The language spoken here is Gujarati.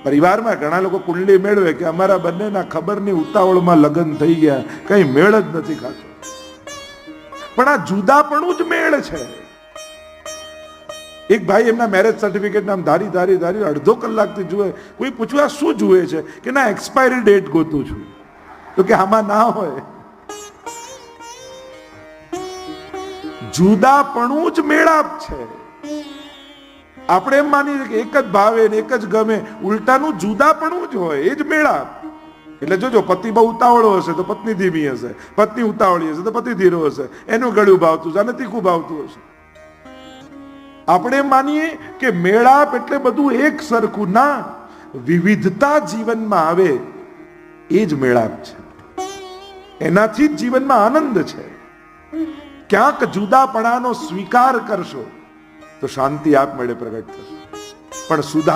પરિવારમાં ઘણા લોકો કુંડલી મેળવે કે અમારા બંનેના ખબરની ઉતાવળમાં લગ્ન થઈ ગયા, કઈ મેળ જ નથી ખાતો. પણ આ જુદાપણું જ મેળ છે. એક ભાઈ એમના મેરેજ સર્ટિફિકેટ નામ ધારી ધારી ધારી અડધો કલાકથી જુએ. કોઈ પૂછ્યું આ શું જુએ છે? કે ના એક્સપાયરી ડેટ ગોતું છું. તો કે આમાં ના હોય. જુદાપણું જ મેળાપ છે. આપણે એમ માનીએ કે એક જ ભાવે ને એક જ ગમે, ઉલટાનું જુદાપણું જ હોય, એ જ મેળાપ. એટલે જોજો, પતિ બહુ ઉતાવળો હશે તો પત્ની ધીમી હશે, પત્ની ઉતાવળી હશે તો પતિ ધીરો હશે, એનું ગળ્યું ભાવતું હશે અને તીખું ભાવતું હશે. આપણે એમ માનીએ કે મેળાપ એટલે બધું એક સરખું. ના, વિવિધતા જીવનમાં આવે એ જ મેળાપ છે. એનાથી જ જીવનમાં આનંદ છે. ક્યાંક જુદાપણાનો સ્વીકાર કરશો તો શાંતિ આપમેળે પ્રગટ થશે. પણ સુધા